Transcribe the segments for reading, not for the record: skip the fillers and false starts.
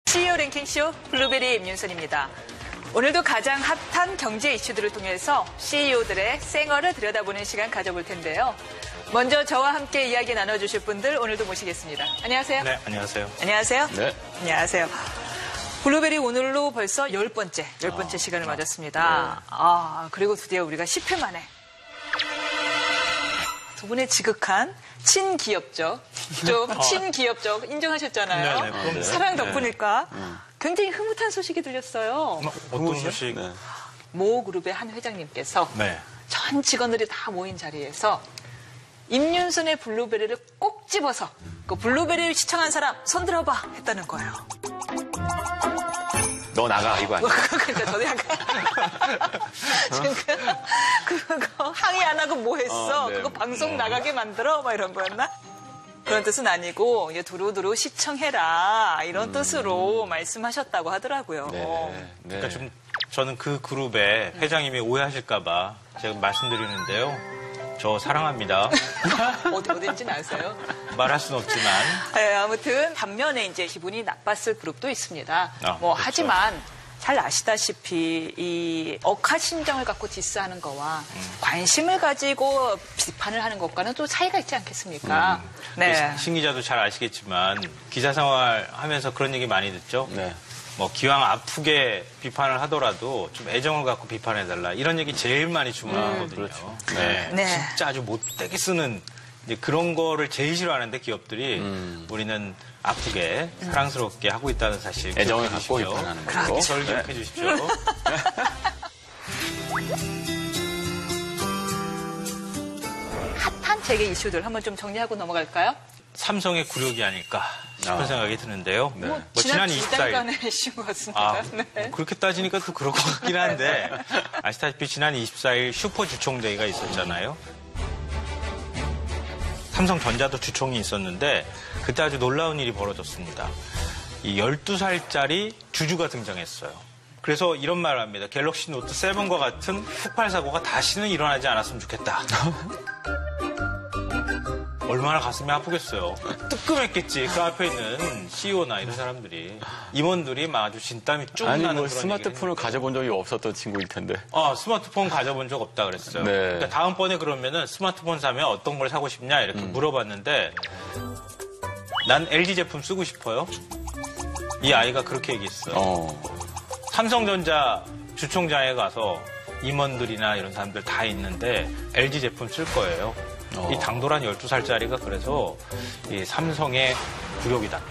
CEO 랭킹쇼 블루베리 임윤선입니다. 오늘도 가장 핫한 경제 이슈들을 통해서 CEO들의 생얼을 들여다보는 시간 가져볼 텐데요. 먼저 저와 함께 이야기 나눠주실 분들 오늘도 모시겠습니다. 안녕하세요. 네, 안녕하세요. 안녕하세요. 네. 안녕하세요. 블루베리 오늘로 벌써 10번째 시간을 맞았습니다. 네. 그리고 드디어 우리가 10회 만에 두 분의 지극한 친기업적, 좀 친기업적 인정하셨잖아요. 네, 그럼요. 사랑 덕분일까? 굉장히 흐뭇한 소식이 들렸어요. 어떤 소식? 네. 모 그룹의 한 회장님께서 네. 전 직원들이 다 모인 자리에서 임윤선의 블루베리를 꼭 집어서 그 블루베리를 시청한 사람 손 들어봐 했다는 거예요. 너 나가 이거 아니야? 그러니까 저도 약간 지금 그거 항의 안 하고 뭐 했어? 네. 그거 방송 나가게 만들어? 막 이런 거였나? 그런 뜻은 아니고 이제 두루두루 시청해라 이런 뜻으로 말씀하셨다고 하더라고요. 네. 그러니까 좀 저는 그 그룹의 회장님이 오해하실까봐 제가 말씀드리는데요. 저 사랑합니다. 어딘지는 아세요? 말할 순 없지만. 네, 아무튼 반면에 이제 기분이 나빴을 그룹도 있습니다. 그렇죠. 하지만 잘 아시다시피 이 억하심정을 갖고 디스하는 거와 관심을 가지고 비판을 하는 것과는 또 차이가 있지 않겠습니까? 네. 신 기자도 잘 아시겠지만 기자 생활하면서 그런 얘기 많이 듣죠. 네. 뭐 기왕 아프게 비판을 하더라도 좀 애정을 갖고 비판해달라 이런 얘기 제일 많이 주문하거든요. 그렇죠. 네. 네. 진짜 아주 못되게 쓰는 이제 그런 거를 제일 싫어하는데 기업들이 우리는 아프게 사랑스럽게 하고 있다는 사실 애정을 기억해 갖고 주십시오. 비판하는 거고. 저를 기억해 주십시오. 핫한 재계 이슈들 한번 좀 정리하고 넘어갈까요? 삼성의 굴욕이 아닐까 싶은 생각이 드는데요. 뭐 지난 두 24일 달간의 이슈인 것 같습니다. 네. 그렇게 따지니까 또 그럴 것 같긴 한데 아시다시피 지난 24일 슈퍼 주총대회가 있었잖아요. 삼성전자도 주총이 있었는데 그때 아주 놀라운 일이 벌어졌습니다. 이 12살짜리 주주가 등장했어요. 그래서 이런 말을 합니다. 갤럭시 노트 7과 같은 폭발 사고가 다시는 일어나지 않았으면 좋겠다. 얼마나 가슴이 아프겠어요. 뜨끔했겠지. 그 앞에 있는 CEO나 이런 사람들이 임원들이 막 아주 진땀이 쭉 아니 나는 뭐 그런 스마트폰을 가져본 적이 없었던 친구일 텐데. 스마트폰 가져본 적 없다 그랬어요. 네. 그러니까 다음번에 그러면은 스마트폰 사면 어떤 걸 사고 싶냐 이렇게 물어봤는데 난 LG 제품 쓰고 싶어요. 이 아이가 그렇게 얘기했어요. 삼성전자 주총장에 가서 임원들이나 이런 사람들 다 있는데 LG 제품 쓸 거예요. 이 당돌한 12살짜리가 그래서 이 삼성의 굴욕이다.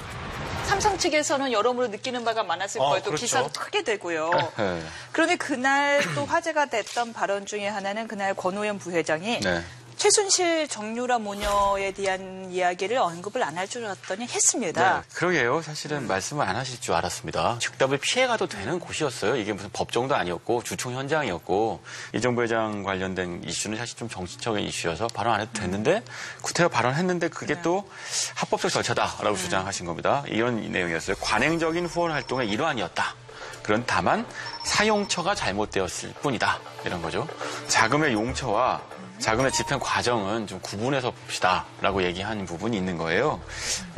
삼성 측에서는 여러모로 느끼는 바가 많았을 거예요. 또 그렇죠. 기사도 크게 되고요. 네. 그런데 그날 또 화제가 됐던 발언 중에 하나는 그날 권오현 부회장이 네. 최순실 정유라 모녀에 대한 이야기를 언급을 안 할 줄 알았더니 했습니다. 네, 그러게요. 사실은 말씀을 안 하실 줄 알았습니다. 즉답을 피해가도 되는 곳이었어요. 이게 무슨 법정도 아니었고 주총 현장이었고 이정부 회장 관련된 이슈는 사실 좀 정치적인 이슈여서 발언 안 해도 됐는데 구태여 발언했는데 그게 또 합법적 절차다라고 주장하신 겁니다. 이런 내용이었어요. 관행적인 후원 활동의 일환이었다. 그런 다만 사용처가 잘못되었을 뿐이다. 이런 거죠. 자금의 용처와 자금의 집행 과정은 좀 구분해서 봅시다라고 얘기한 부분이 있는 거예요.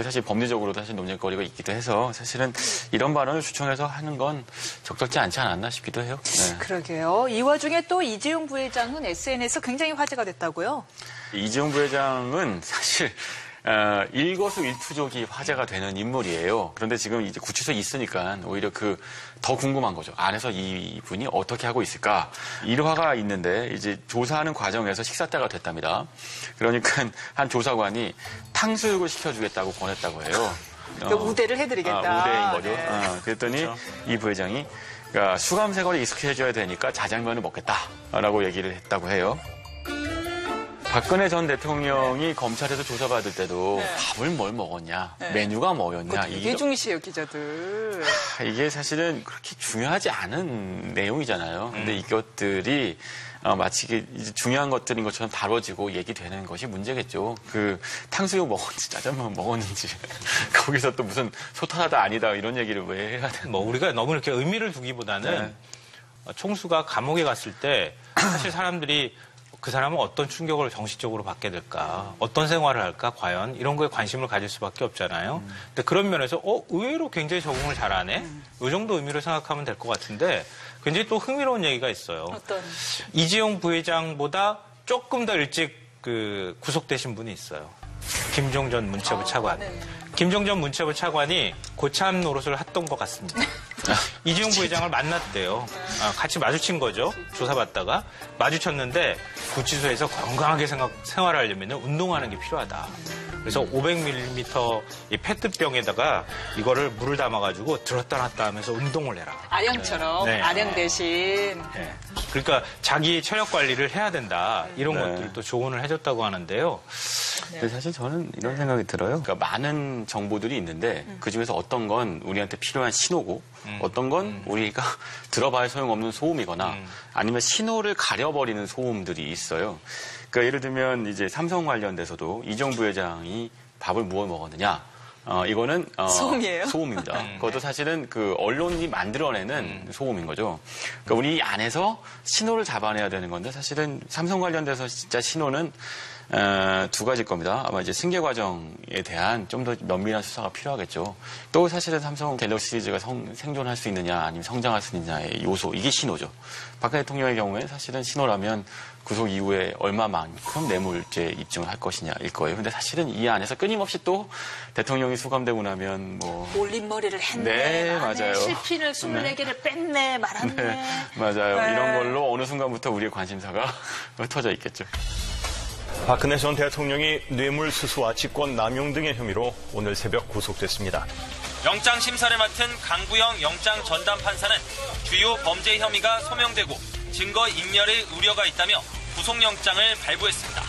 사실 법리적으로도 사실 논쟁거리가 있기도 해서 사실은 이런 발언을 주총해서 하는 건 적절치 않지 않았나 싶기도 해요. 네. 그러게요. 이 와중에 또 이재용 부회장은 SNS에서 굉장히 화제가 됐다고요? 이재용 부회장은 사실 일거수일투족이 화제가 되는 인물이에요. 그런데 지금 이제 구치소에 있으니까 오히려 더 궁금한 거죠. 안에서 이분이 어떻게 하고 있을까? 일화가 있는데 이제 조사하는 과정에서 식사 때가 됐답니다. 그러니까 한 조사관이 탕수육을 시켜주겠다고 권했다고 해요. 우대를 해드리겠다. 우대인 거죠. 네. 그랬더니 그렇죠. 이 부회장이 그러니까 수감 생활에 익숙해져야 되니까 자장면을 먹겠다라고 얘기를 했다고 해요. 박근혜 전 대통령이 검찰에서 조사받을 때도 밥을 뭘 먹었냐, 메뉴가 뭐였냐. 되게 중시해요, 기자들. 이게 사실은 그렇게 중요하지 않은 내용이잖아요. 근데 이것들이 마치 이제 중요한 것들인 것처럼 다뤄지고 얘기되는 것이 문제겠죠. 탕수육 먹었는지 짜장면 먹었는지 거기서 또 무슨 소탈하다 아니다 이런 얘기를 왜 해야 되나. 뭐 우리가 너무 이렇게 의미를 두기보다는 총수가 감옥에 갔을 때 사실 사람들이 그 사람은 어떤 충격을 정신적으로 받게 될까, 어떤 생활을 할까, 과연 이런 거에 관심을 가질 수밖에 없잖아요. 근데 그런 면에서 의외로 굉장히 적응을 잘하네. 이 정도 의미로 생각하면 될 것 같은데 굉장히 또 흥미로운 얘기가 있어요. 어떤? 이지용 부회장보다 조금 더 일찍 구속되신 분이 있어요. 김종전 문체부 차관. 네. 김종전 문체부 차관이 고참 노릇을 했던 것 같습니다. 이지용 부회장을 만났대요. 같이 마주친 거죠. 조사받다가 마주쳤는데 구치소에서 건강하게 생활하려면 운동하는 게 필요하다. 그래서 500ml 이 페트병에다가 이거를 물을 담아가지고 들었다 놨다 하면서 운동을 해라. 아령처럼 네. 아령 대신. 네. 그러니까 자기 체력 관리를 해야 된다. 이런 네. 것들도 조언을 해줬다고 하는데요. 근데 사실 저는 이런 생각이 들어요. 그러니까 많은 정보들이 있는데 그중에서 어떤 건 우리한테 필요한 신호고 어떤 건 우리가 들어봐야 소용없는 소음이거나 아니면 신호를 가려버리는 소음들이 있어요. 그러니까 예를 들면 이제 삼성 관련돼서도 이정 부회장이 밥을 무엇 먹었느냐. 이거는 소음이에요? 소음입니다. 그것도 사실은 그 언론이 만들어내는 소음인 거죠. 그러니까 우리 안에서 신호를 잡아내야 되는 건데 사실은 삼성 관련돼서 진짜 신호는 두 가지일 겁니다. 아마 이제 승계 과정에 대한 좀 더 면밀한 수사가 필요하겠죠. 또 사실은 삼성 갤럭시 시리즈가 생존할 수 있느냐 아니면 성장할 수 있느냐의 요소, 이게 신호죠. 박근혜 대통령의 경우에 사실은 신호라면 구속 이후에 얼마만큼 뇌물죄 입증을 할 것이냐일 거예요. 근데 사실은 이 안에서 끊임없이 또 대통령이 수감되고 나면 뭐 올림머리를 했네. 네, 말았네, 맞아요. 실핀을 24개를 뺐네. 말았네. 네, 맞아요. 네. 이런 걸로 어느 순간부터 우리의 관심사가 흩어져 있겠죠. 박근혜 전 대통령이 뇌물수수와 직권남용 등의 혐의로 오늘 새벽 구속됐습니다. 영장 심사를 맡은 강구영 영장 전담 판사는 주요 범죄 혐의가 소명되고 증거 인멸의 우려가 있다며 구속영장을 발부했습니다.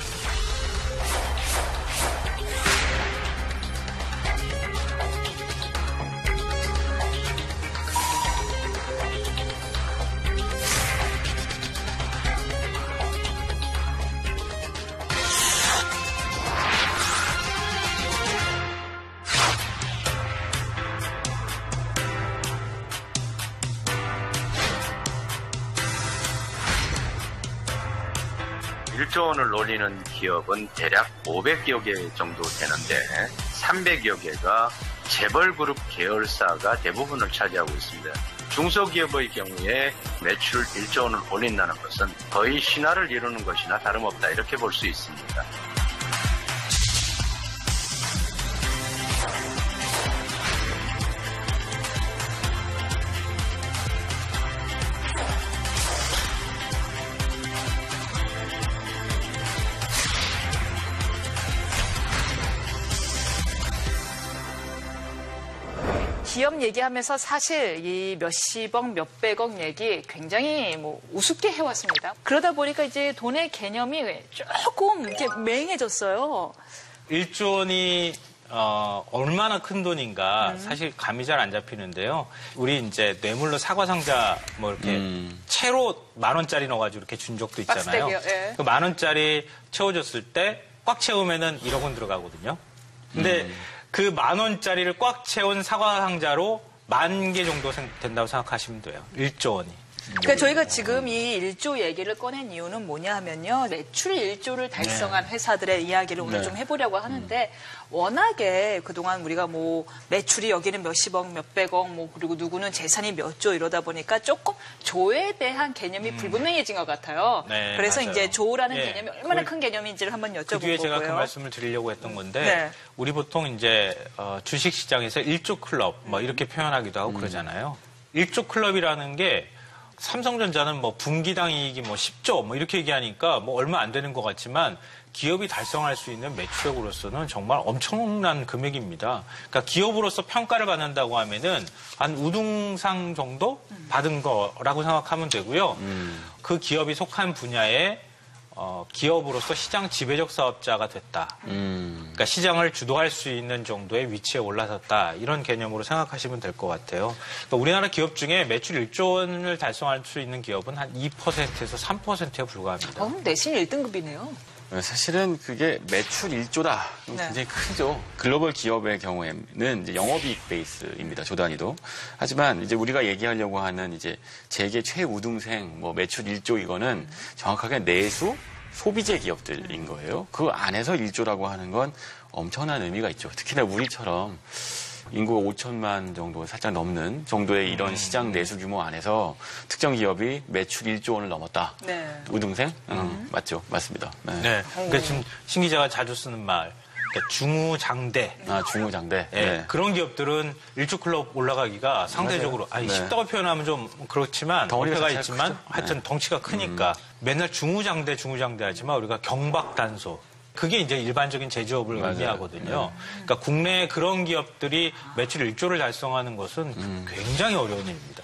(1조) 원을 노리는 기업은 대략 500여 개 정도 되는데 300여 개가 재벌그룹 계열사가 대부분을 차지하고 있습니다. 중소기업의 경우에 매출 1조 원을 올린다는 것은 거의 신화를 이루는 것이나 다름없다, 이렇게 볼 수 있습니다. 기업 얘기하면서 사실 이 몇십억, 몇백억 얘기 굉장히 우습게 해왔습니다. 그러다 보니까 이제 돈의 개념이 조금 이렇게 맹해졌어요. 1조 원이 얼마나 큰 돈인가 사실 감이 잘 안 잡히는데요. 우리 이제 뇌물로 사과 상자 뭐 이렇게 채로 10,000원짜리 넣어가지고 이렇게 준 적도 있잖아요. 박스택이요, 예. 그 10,000원짜리 채워줬을 때 꽉 채우면은 1억 원 들어가거든요. 근데 그 10,000원짜리를 꽉 채운 사과 상자로 10,000개 정도 된다고 생각하시면 돼요. 1조 원이. 그러니까 저희가 지금 이 1조 얘기를 꺼낸 이유는 뭐냐 하면요. 매출 1조를 달성한 회사들의 이야기를 오늘 좀 해보려고 하는데 워낙에 그동안 우리가 매출이 여기는 몇십억, 몇백억, 그리고 누구는 재산이 몇 조 이러다 보니까 조금 조에 대한 개념이 불분명해진 것 같아요. 네, 그래서 맞아요. 이제 조라는 예. 개념이 얼마나 큰 개념인지를 한번 그 뒤에 여쭤보고요. 제가 그 말씀을 드리려고 했던 건데 네. 우리 보통 이제 주식시장에서 1조 클럽 이렇게 표현하기도 하고 그러잖아요. 1조 클럽이라는 게 삼성전자는 분기당 이익이 10조 이렇게 얘기하니까 얼마 안 되는 것 같지만 기업이 달성할 수 있는 매출액으로서는 정말 엄청난 금액입니다. 그러니까 기업으로서 평가를 받는다고 하면은 한 우등상 정도 받은 거라고 생각하면 되고요. 그 기업이 속한 분야에 기업으로서 시장 지배적 사업자가 됐다. 그러니까 시장을 주도할 수 있는 정도의 위치에 올라섰다. 이런 개념으로 생각하시면 될 것 같아요. 그러니까 우리나라 기업 중에 매출 1조 원을 달성할 수 있는 기업은 한 2%에서 3%에 불과합니다. 내신 1등급이네요. 사실은 그게 매출 1조다. 굉장히 크죠. 글로벌 기업의 경우에는 이제 영업이익 베이스입니다. 조 단위도. 하지만 이제 우리가 얘기하려고 하는 이제 재계 최우등생 매출 1조 이거는 정확하게 내수 소비재 기업들인 거예요. 그 안에서 1조라고 하는 건 엄청난 의미가 있죠. 특히나 우리처럼 인구가 5천만 정도 살짝 넘는 정도의 이런 시장 내수 규모 안에서 특정 기업이 매출 1조 원을 넘었다. 네. 우등생? 맞죠. 맞습니다. 네. 네. 그러니까 지금 신 기자가 자주 쓰는 말, 그러니까 중우장대. 중우장대. 예, 네. 그런 기업들은 1조 클럽 올라가기가 상대적으로 네. 쉽다고 표현하면 좀 그렇지만 덩어리가 어폐가 자체가 있지만 크죠. 하여튼 덩치가 크니까 맨날 중우장대 하지만 우리가 경박단소. 그게 이제 일반적인 제조업을 맞아요. 의미하거든요. 그러니까 국내에 그런 기업들이 매출 1조를 달성하는 것은 굉장히 어려운 일입니다.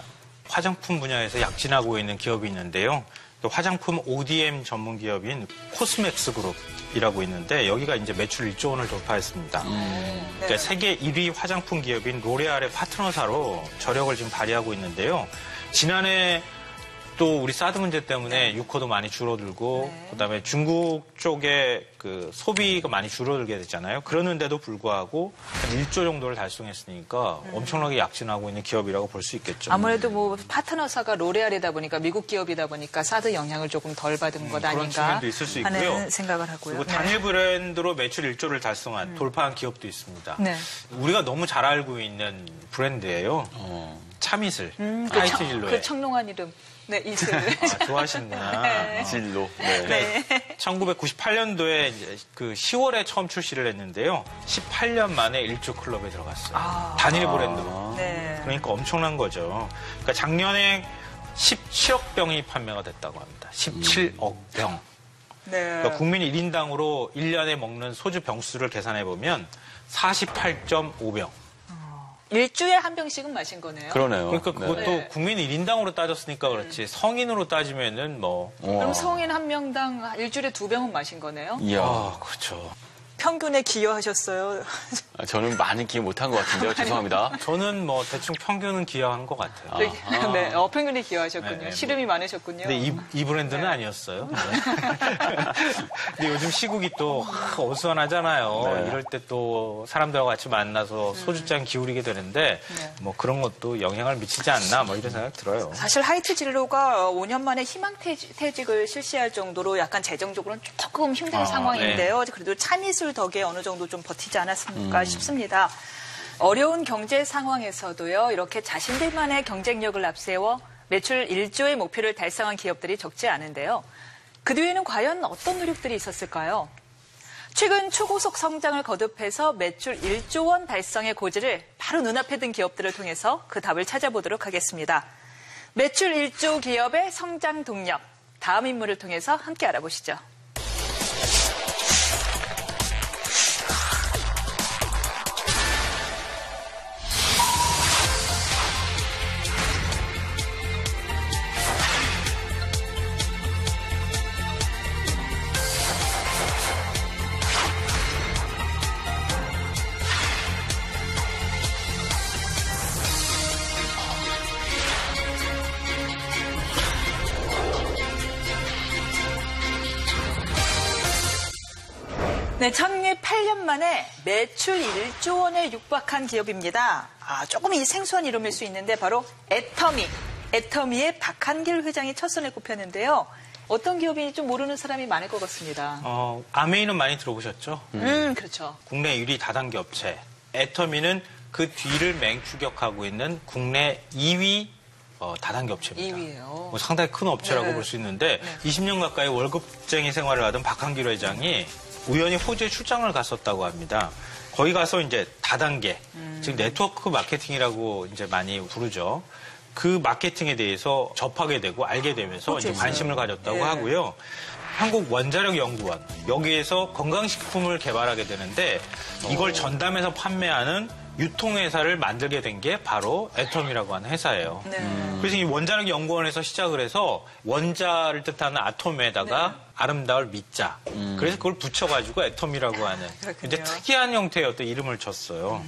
화장품 분야에서 약진하고 있는 기업이 있는데요. 또 화장품 ODM 전문 기업인 코스맥스 그룹이라고 있는데 여기가 이제 매출 1조 원을 돌파했습니다. 그러니까 세계 1위 화장품 기업인 로레알의 파트너사로 저력을 지금 발휘하고 있는데요. 지난해 또 우리 사드 문제 때문에 유코도 많이 줄어들고 그다음에 중국 쪽에 그 소비가 많이 줄어들게 됐잖아요. 그러는데도 불구하고 한 1조 정도를 달성했으니까 엄청나게 약진하고 있는 기업이라고 볼 수 있겠죠. 아무래도 뭐 파트너사가 로레알이다 보니까 미국 기업이다 보니까 사드 영향을 조금 덜 받은 것 그런 아닌가 측면도 있을 수 있고요. 하는 생각을 하고요. 그리고 단일 브랜드로 매출 1조를 달성한 돌파한 기업도 있습니다. 네. 우리가 너무 잘 알고 있는 브랜드예요. 참이슬, 하이트진로의. 그 청룡한 이름. 네, 이슬. 아, 좋아하시는구나. 진로. 네. 1998년도에 이제 그 10월에 처음 출시를 했는데요. 18년 만에 1조 클럽에 들어갔어요. 단일 브랜드로. 네. 그러니까 엄청난 거죠. 그러니까 작년에 17억 병이 판매가 됐다고 합니다. 17억 병. 네. 그러니까 국민 1인당으로 1년에 먹는 소주 병수를 계산해 보면 48.5병. 일주에 한 병씩은 마신 거네요. 그러네요. 그러니까 그것도 네. 국민 1인당으로 따졌으니까 그렇지 성인으로 따지면은 뭐 그럼 성인 한 명당 일주일에 2병은 마신 거네요. 이야. 그렇죠. 평균에 기여하셨어요. 저는 많이 기억 못한 것 같은데요. 죄송합니다. 저는 뭐 대충 평균은 기여한 것 같아요. 네, 평균에 기여하셨군요. 네, 시름이 많으셨군요. 근데 이 브랜드는 아니었어요. 네. 근데 요즘 시국이 또 어수선하잖아요. 네. 이럴 때 또 사람들하고 같이 만나서 소주잔 기울이게 되는데 뭐 그런 것도 영향을 미치지 않나 뭐 이런 생각 들어요. 사실 하이트 진로가 5년 만에 희망퇴직을 실시할 정도로 약간 재정적으로는 조금 힘든 상황인데요. 그래도 참이슬 덕에 어느 정도 좀 버티지 않았을까 싶습니다. 어려운 경제 상황에서도요, 이렇게 자신들만의 경쟁력을 앞세워 매출 1조의 목표를 달성한 기업들이 적지 않은데요. 그 뒤에는 과연 어떤 노력들이 있었을까요? 최근 초고속 성장을 거듭해서 매출 1조 원 달성의 고지를 바로 눈앞에 둔 기업들을 통해서 그 답을 찾아보도록 하겠습니다. 매출 1조 기업의 성장 동력, 다음 인물을 통해서 함께 알아보시죠. 네, 창립 8년 만에 매출 1조 원에 육박한 기업입니다. 조금 이 생소한 이름일 수 있는데 바로 애터미. 애터미의 박한길 회장이 첫 손에 꼽혔는데요. 어떤 기업인지 좀 모르는 사람이 많을 것 같습니다. 아메이는 많이 들어보셨죠? 그렇죠. 국내 1위 다단계 업체. 애터미는 그 뒤를 맹추격하고 있는 국내 2위 다단계 업체입니다. 2위예요. 뭐 상당히 큰 업체라고 네. 볼 수 있는데 20년 가까이 월급쟁이 생활을 하던 박한길 회장이 우연히 호주에 출장을 갔었다고 합니다. 거기 가서 이제 다단계, 즉 네트워크 마케팅이라고 이제 많이 부르죠. 그 마케팅에 대해서 접하게 되고 알게 되면서 이제 관심을 가졌다고 네. 하고요. 한국원자력연구원 여기에서 건강식품을 개발하게 되는데 이걸 전담해서 판매하는 유통회사를 만들게 된 게 바로 애텀이라고 하는 회사예요. 네. 그래서 이 원자력연구원에서 시작을 해서 원자를 뜻하는 아톰에다가 아름다울 미자. 그래서 그걸 붙여가지고 애텀이라고 하는 이제 특이한 형태의 어떤 이름을 줬어요.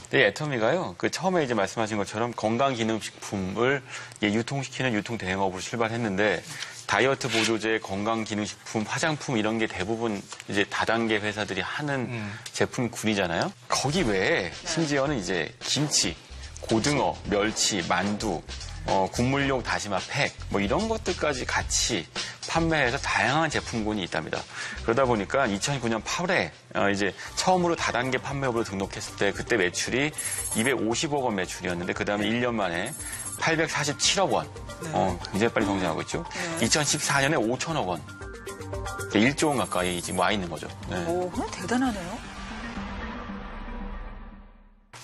네, 애터미가요. 그 처음에 이제 말씀하신 것처럼 건강기능식품을 유통시키는 유통 대행업으로 출발했는데 다이어트 보조제, 건강기능식품, 화장품 이런 게 대부분 이제 다단계 회사들이 하는 제품군이잖아요. 거기 외에 심지어는 이제 김치, 고등어, 멸치, 만두, 국물용 다시마 팩 뭐 이런 것들까지 같이 판매해서 다양한 제품군이 있답니다. 그러다 보니까 2009년 8월에 이제 처음으로 다단계 판매업으로 등록했을 때 그때 매출이 250억 원 매출이었는데 그 다음에 1년 만에 847억 원. 굉장히 빨리 성장하고 있죠. 2014년에 5천억 원. 1조 원 가까이 지금 와 있는 거죠. 네. 오, 대단하네요.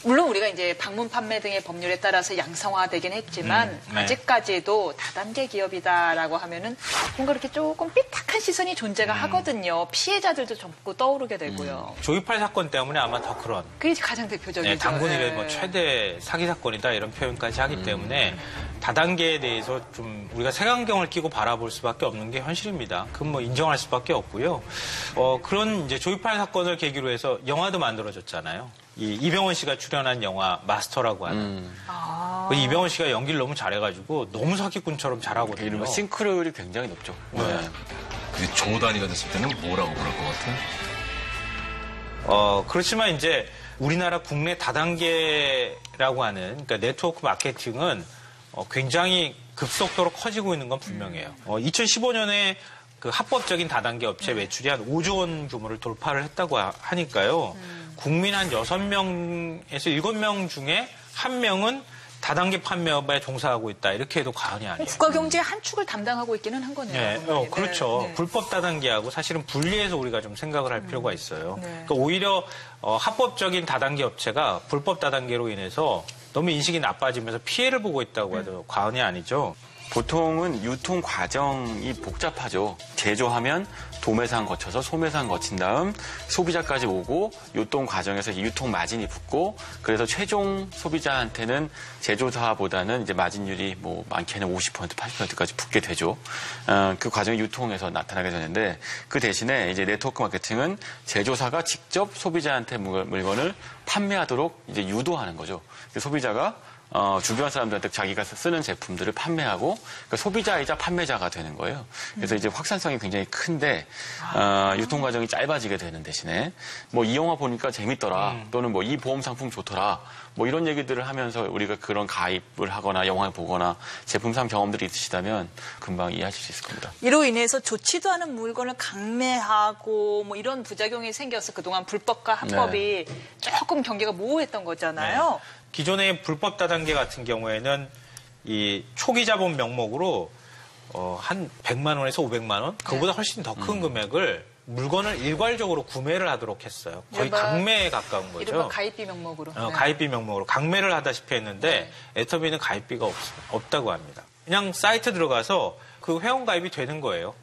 물론 우리가 이제 방문 판매 등의 법률에 따라서 양성화되긴 했지만 네. 아직까지도 다단계 기업이다라고 하면은 뭔가 이렇게 조금 삐딱한 시선이 존재가 하거든요. 피해자들도 자꾸 떠오르게 되고요. 조이팔 사건 때문에 아마 더 그런. 그게 가장 대표적이죠. 네, 당군 이래 네. 뭐 최대 사기 사건이다 이런 표현까지 하기 때문에 다단계에 대해서 좀 우리가 색안경을 끼고 바라볼 수밖에 없는 게 현실입니다. 그건 뭐 인정할 수밖에 없고요. 그런 이제 조이팔 사건을 계기로 해서 영화도 만들어졌잖아요. 이병헌 씨가 출연한 영화 마스터라고 하는. 그 이병헌 씨가 연기를 너무 잘해가지고 너무 사기꾼처럼 잘하거든요. 이른바 싱크로율이 굉장히 높죠. 네. 그게 조 단위가 됐을 때는 뭐라고 그럴 것 같아요? 그렇지만 이제 우리나라 국내 다단계라고 하는 그러니까 네트워크 마케팅은 굉장히 급속도로 커지고 있는 건 분명해요. 2015년에 그 합법적인 다단계 업체 매출이 한 5조 원 규모를 돌파를 했다고 하니까요. 국민 한 6명에서 7명 중에 1명은 다단계 판매업에 종사하고 있다. 이렇게 해도 과언이 아니에요. 국가 경제의 한 축을 담당하고 있기는 한 거네요. 네, 그렇죠. 네. 불법 다단계하고 사실은 분리해서 우리가 좀 생각을 할 필요가 있어요. 네. 그러니까 오히려 합법적인 다단계 업체가 불법 다단계로 인해서 너무 인식이 나빠지면서 피해를 보고 있다고 해도 과언이 아니죠. 보통은 유통 과정이 복잡하죠. 제조하면 도매상 거쳐서 소매상 거친 다음 소비자까지 오고 유통 과정에서 유통 마진이 붙고 그래서 최종 소비자한테는 제조사보다는 이제 마진율이 뭐 많게는 50% 80%까지 붙게 되죠. 그 과정이 유통에서 나타나게 되는데 그 대신에 이제 네트워크 마케팅은 제조사가 직접 소비자한테 물건을 판매하도록 이제 유도하는 거죠. 소비자가 주변 사람들한테 자기가 쓰는 제품들을 판매하고 그러니까 소비자이자 판매자가 되는 거예요. 그래서 이제 확산성이 굉장히 큰데 유통 과정이 짧아지게 되는 대신에 뭐 이 영화 보니까 재밌더라 또는 뭐 이 보험 상품 좋더라 뭐 이런 얘기들을 하면서 우리가 그런 가입을 하거나 영화를 보거나 제품 산 경험들이 있으시다면 금방 이해하실 수 있을 겁니다. 이로 인해서 좋지도 않은 물건을 강매하고 뭐 이런 부작용이 생겨서 그동안 불법과 합법이 조금 경계가 모호했던 거잖아요. 네. 기존의 불법 다단계 같은 경우에는 이 초기 자본 명목으로 한 100만 원에서 500만 원? 그거보다 훨씬 더 큰 금액을 물건을 일괄적으로 구매를 하도록 했어요. 거의 강매에 가까운 거죠. 이른바 가입비 명목으로. 가입비 명목으로 강매를 하다시피 했는데 애터미는 가입비가 없다고 합니다. 그냥 사이트 들어가서 그 회원 가입이 되는 거예요.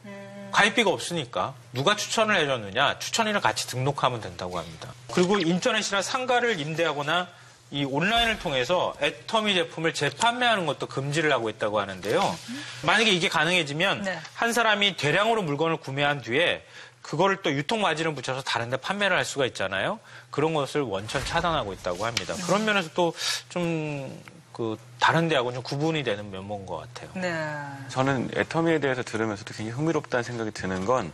가입비가 없으니까 누가 추천을 해줬느냐 추천인을 같이 등록하면 된다고 합니다. 그리고 인터넷이나 상가를 임대하거나 이 온라인을 통해서 애터미 제품을 재판매하는 것도 금지를 하고 있다고 하는데요. 만약에 이게 가능해지면 한 사람이 대량으로 물건을 구매한 뒤에 그거를 또 유통 마진을 붙여서 다른 데 판매를 할 수가 있잖아요. 그런 것을 원천 차단하고 있다고 합니다. 그런 면에서 또 좀 다른 데하고는 좀 구분이 되는 면모인 것 같아요. 네. 저는 애터미에 대해서 들으면서도 굉장히 흥미롭다는 생각이 드는 건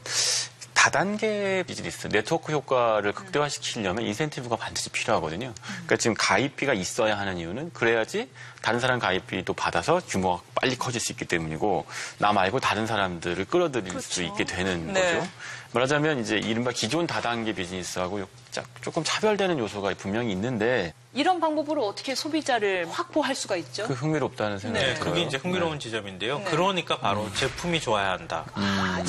다단계 비즈니스, 네트워크 효과를 극대화시키려면 인센티브가 반드시 필요하거든요. 그러니까 지금 가입비가 있어야 하는 이유는 그래야지 다른 사람 가입비도 받아서 규모가 빨리 커질 수 있기 때문이고 나 말고 다른 사람들을 끌어들일 수 있게 되는 거죠. 말하자면 이제 이른바 기존 다단계 비즈니스하고 조금 차별되는 요소가 분명히 있는데 이런 방법으로 어떻게 소비자를 확보할 수가 있죠? 그 흥미롭다는 생각이 네, 들어요. 그게 이제 흥미로운 지점인데요. 그러니까 바로 제품이 좋아야 한다.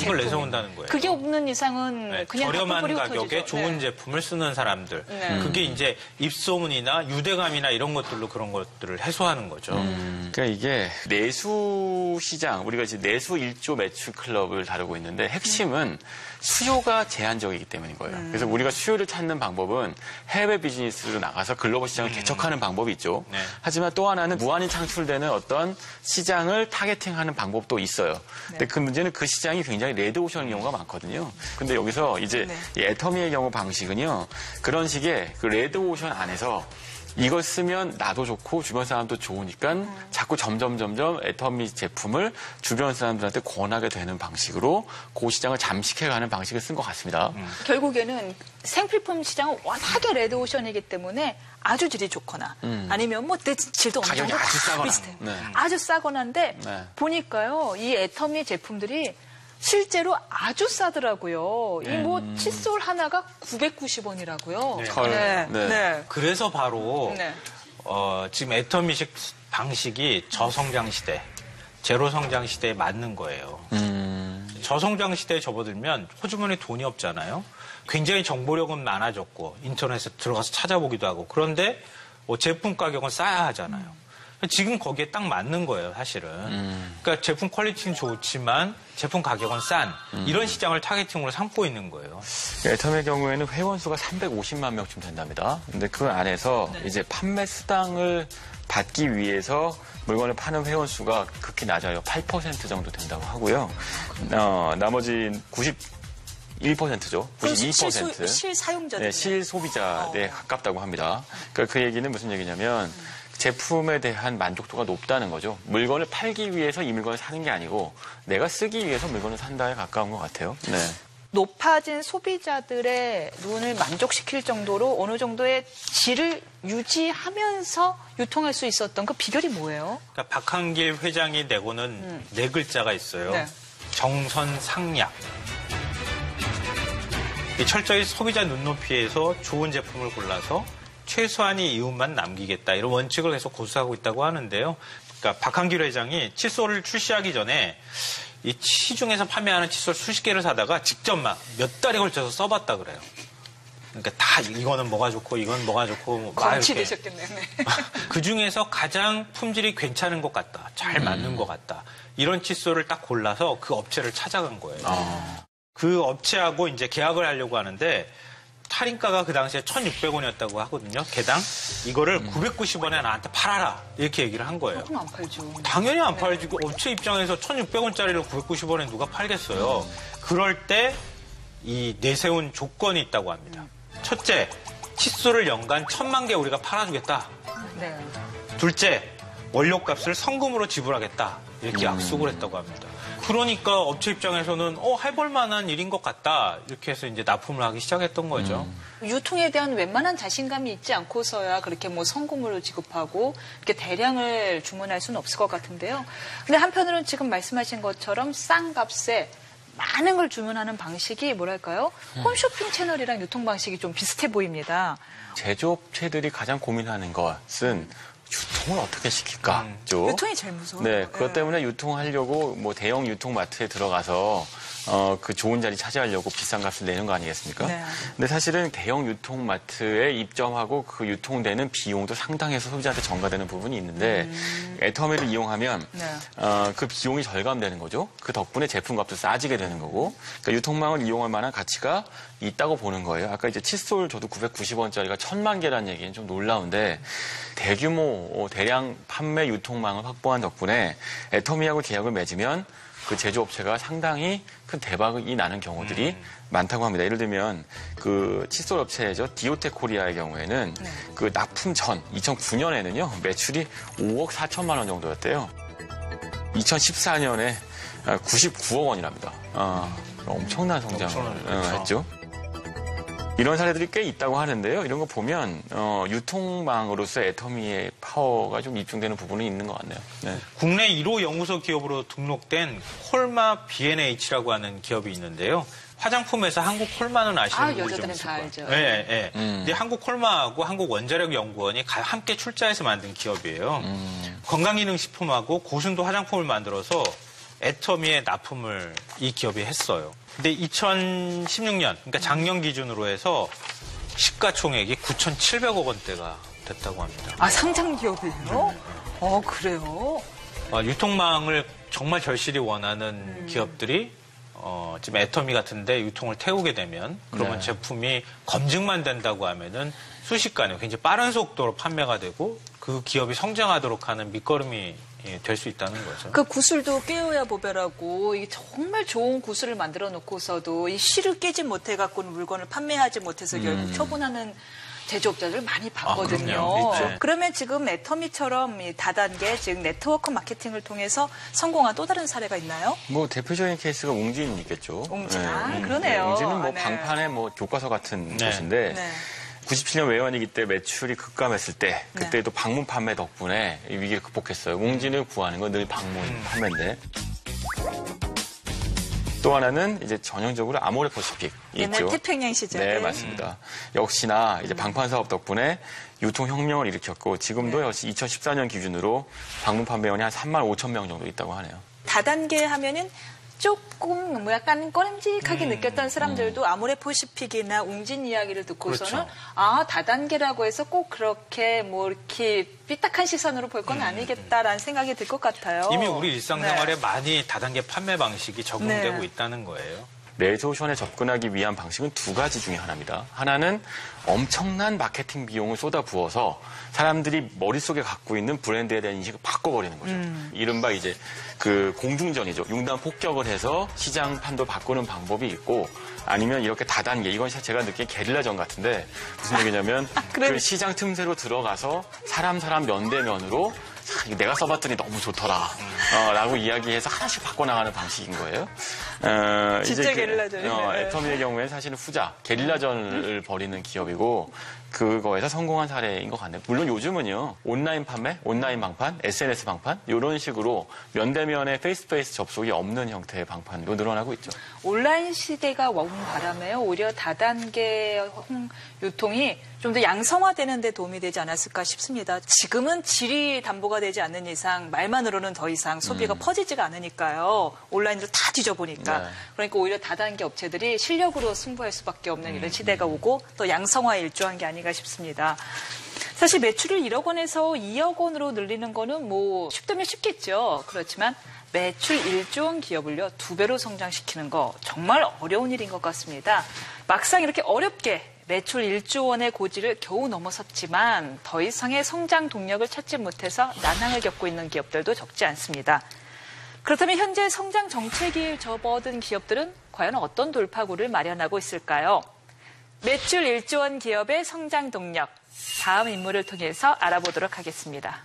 이걸 내세운다는 거예요. 그게 없는 이상은 네, 그냥 저렴한 뿌리고 가격에 터지죠. 좋은 제품을 쓰는 사람들. 그게 이제 입소문이나 유대감이나 이런 것들로 그런 것들을 해소하는 거죠. 그러니까 이게 내수 시장, 우리가 이제 내수 1조 매출 클럽을 다루고 있는데 핵심은 수요가 제한적이기 때문인 거예요. 그래서 우리가 수요를 찾는 방법은 해외 비즈니스로 나가서 글로벌 시장을 개척하는 방법이 있죠. 네. 하지만 또 하나는 무한히 창출되는 어떤 시장을 타겟팅하는 방법도 있어요. 근데 그 문제는 그 시장이 굉장히 레드오션인 경우가 많거든요. 근데 여기서 이제 이 애터미의 경우 방식은요. 그런 식의 그 레드오션 안에서 이걸 쓰면 나도 좋고 주변 사람도 좋으니까 자꾸 점점 애터미 제품을 주변 사람들한테 권하게 되는 방식으로 그 시장을 잠식해가는 방식을 쓴 것 같습니다. 결국에는 생필품 시장은 워낙에 레드오션이기 때문에 아주 질이 좋거나 아니면 뭐 내 질도 어느 가격이 정도 아주 싸거나. 비슷해요. 네. 아주 싸거나인데 네. 보니까요. 이 애터미 제품들이 실제로 아주 싸더라고요. 이 뭐 칫솔 하나가 990원이라고요. 네. 그래서 바로 네. 지금 애터미식 방식이 저성장 시대, 제로 성장 시대에 맞는 거예요. 저성장 시대에 접어들면 호주머니에 돈이 없잖아요. 굉장히 정보력은 많아졌고 인터넷에 들어가서 찾아보기도 하고 그런데 제품 가격은 싸야 하잖아요. 지금 거기에 딱 맞는 거예요, 사실은. 그러니까 제품 퀄리티는 좋지만 제품 가격은 싼 이런 시장을 타겟팅으로 삼고 있는 거예요. 애텀의 경우에는 회원 수가 350만 명쯤 된답니다. 근데 그 안에서 이제 판매 수당을 받기 위해서 물건을 파는 회원 수가 극히 낮아요. 8% 정도 된다고 하고요. 나머지 91%죠. 92%. 실사용자들. 네, 실소비자에 가깝다고 합니다. 그러니까 그 얘기는 무슨 얘기냐면 제품에 대한 만족도가 높다는 거죠. 물건을 팔기 위해서 이 물건을 사는 게 아니고 내가 쓰기 위해서 물건을 산다에 가까운 것 같아요. 네. 높아진 소비자들의 눈을 만족시킬 정도로 어느 정도의 질을 유지하면서 유통할 수 있었던 그 비결이 뭐예요? 그러니까 박한길 회장이 내고는 네 글자가 있어요. 네. 정선상약. 철저히 소비자 눈높이에서 좋은 제품을 골라서 최소한의 이윤만 남기겠다 이런 원칙을 계속 고수하고 있다고 하는데요. 그러니까 박한길 회장이 칫솔을 출시하기 전에 이 시중에서 판매하는 칫솔 수십 개를 사다가 직접 막 몇 달에 걸쳐서 써봤다 그래요. 그러니까 다 이거는 뭐가 좋고 이건 뭐가 좋고 검치되셨겠네요. 네. 그 중에서 가장 품질이 괜찮은 것 같다, 잘 맞는 것 같다 이런 칫솔을 딱 골라서 그 업체를 찾아간 거예요. 그 업체하고 이제 계약을 하려고 하는데. 할인가가 그 당시에 1,600원이었다고 하거든요. 개당. 이거를 990원에 나한테 팔아라. 이렇게 얘기를 한 거예요. 그럼 안 팔죠. 당연히 안 팔지. 업체 입장에서 1,600원짜리를 990원에 누가 팔겠어요. 그럴 때 이 내세운 조건이 있다고 합니다. 첫째, 칫솔을 연간 1,000만 개 우리가 팔아주겠다. 네. 둘째, 원료값을 성금으로 지불하겠다. 이렇게 약속을 했다고 합니다. 그러니까 업체 입장에서는 해볼 만한 일인 것 같다. 이렇게 해서 이제 납품을 하기 시작했던 거죠. 유통에 대한 웬만한 자신감이 있지 않고서야 그렇게 뭐 성금으로 지급하고 이렇게 대량을 주문할 수는 없을 것 같은데요. 근데 한편으로는 지금 말씀하신 것처럼 싼 값에 많은 걸 주문하는 방식이 뭐랄까요? 홈쇼핑 채널이랑 유통 방식이 좀 비슷해 보입니다. 제조업체들이 가장 고민하는 것은 유통을 어떻게 시킬까죠? 유통이 제일 무서워요. 네, 그것 때문에 유통하려고 뭐 대형 유통마트에 들어가서 그 좋은 자리 차지하려고 비싼 값을 내는 거 아니겠습니까? 네. 근데 사실은 대형 유통마트에 입점하고 그 유통되는 비용도 상당해서 소비자한테 전가되는 부분이 있는데 애터미를 이용하면 그 비용이 절감되는 거죠. 그 덕분에 제품값도 싸지게 되는 거고 그러니까 유통망을 이용할 만한 가치가 있다고 보는 거예요. 아까 이제 칫솔 저도 990원짜리가 1,000만 개라는 얘기는 좀 놀라운데 대규모 대량 판매 유통망을 확보한 덕분에 애터미하고 계약을 맺으면 그 제조업체가 상당히 큰 대박이 나는 경우들이 많다고 합니다. 예를 들면 그 칫솔 업체죠. 디오텍 코리아의 경우에는 그 납품 전 2009년에는요 매출이 5억 4천만 원 정도였대요. 2014년에 99억 원이랍니다. 엄청난 성장을 했죠. 이런 사례들이 꽤 있다고 하는데요. 이런 거 보면 유통망으로서 애터미의 파워가 좀 입증되는 부분이 있는 것 같네요. 네. 국내 1호 연구소 기업으로 등록된 콜마 B&H라고 하는 기업이 있는데요. 화장품에서 한국 콜마는 아시는 분이 좀 여자들은 있을 다 거예요. 알죠. 네, 네. 근데 한국 콜마하고 한국 원자력 연구원이 함께 출자해서 만든 기업이에요. 건강기능식품하고 고순도 화장품을 만들어서 애터미에 납품을 이 기업이 했어요. 근데 2016년, 그러니까 작년 기준으로 해서 시가총액이 9,700억 원대가 됐다고 합니다. 아, 상장 기업이에요? 그래요? 유통망을 정말 절실히 원하는 기업들이 지금 애터미 같은데 유통을 태우게 되면 그러면 제품이 검증만 된다고 하면은 순식간에 굉장히 빠른 속도로 판매가 되고 그 기업이 성장하도록 하는 밑거름이 될 수 있다는 거죠. 그 구슬도 깨어야 보배라고 이 정말 좋은 구슬을 만들어 놓고서도 이 실을 깨지 못해 갖고는 물건을 판매하지 못해서 결국 처분하는 제조업자들 많이 봤거든요. 그럼요. 그러면 지금 애터미처럼 이 다단계 즉 네트워크 마케팅을 통해서 성공한 또 다른 사례가 있나요? 뭐 대표적인 케이스가 웅진 있겠죠. 웅진, 그러네요. 웅진은 뭐 네. 방판의 뭐 교과서 같은 곳인데. 네. 97년 외환위기 때 매출이 급감했을 때 그때도 방문 판매 덕분에 이 위기를 극복했어요. 웅진을 구하는 건 늘 방문 판매인데 또 하나는 이제 전형적으로 아모레퍼시픽 옛날 있죠. 태평양 시절에. 네, 맞습니다. 역시나 이제 방판 사업 덕분에 유통혁명을 일으켰고 지금도 역시 2014년 기준으로 방문 판매원이 한 3만 5천 명 정도 있다고 하네요. 다단계 하면은 조금 뭐 약간 꺼림직하게 느꼈던 사람들도 아모레퍼시픽이나 웅진 이야기를 듣고서는 그렇죠. 아 다단계라고 해서 꼭 그렇게 뭐 이렇게 삐딱한 시선으로 볼 건 아니겠다라는 생각이 들 것 같아요. 이미 우리 일상생활에 네. 많이 다단계 판매 방식이 적용되고 네. 있다는 거예요. 레조션에 접근하기 위한 방식은 두 가지 중에 하나입니다. 하나는 엄청난 마케팅 비용을 쏟아부어서 사람들이 머릿속에 갖고 있는 브랜드에 대한 인식을 바꿔버리는 거죠. 이른바 이제 그 공중전이죠. 융단 폭격을 해서 시장 판도 바꾸는 방법이 있고 아니면 이렇게 다단계, 이건 제가 느낀 게릴라전 같은데 무슨 얘기냐면 그래. 그 시장 틈새로 들어가서 사람 면 대 면으로 이거 내가 써봤더니 너무 좋더라 라고 이야기해서 하나씩 바꿔나가는 방식인 거예요. 진짜 게릴라전이네요. 애터미의 경우에 사실은 후자, 게릴라전을 벌이는 기업이고 그거에서 성공한 사례인 것 같네요. 물론 요즘은요. 온라인 판매, 온라인 방판, SNS 방판 이런 식으로 면대면에 페이스투페이스 접속이 없는 형태의 방판도 늘어나고 있죠. 온라인 시대가 온 바람에요. 오히려 다단계 유통이 좀 더 양성화되는 데 도움이 되지 않았을까 싶습니다. 지금은 질이 담보가 되지 않는 이상 말만으로는 더 이상 소비가 퍼지지가 않으니까요. 온라인으로 다 뒤져보니까. 네. 그러니까 오히려 다단계 업체들이 실력으로 승부할 수밖에 없는 이런 시대가 오고 또 양성화에 일조한 게 아닌가 싶습니다. 사실 매출을 1억 원에서 2억 원으로 늘리는 거는 뭐 쉽다면 쉽겠죠. 그렇지만 매출 1조 원 기업을요 2배로 성장시키는 거 정말 어려운 일인 것 같습니다. 막상 이렇게 어렵게 매출 1조 원의 고지를 겨우 넘어섰지만 더 이상의 성장 동력을 찾지 못해서 난항을 겪고 있는 기업들도 적지 않습니다. 그렇다면 현재 성장 정체기에 접어든 기업들은 과연 어떤 돌파구를 마련하고 있을까요? 매출 1조 원 기업의 성장 동력, 다음 인물을 통해서 알아보도록 하겠습니다.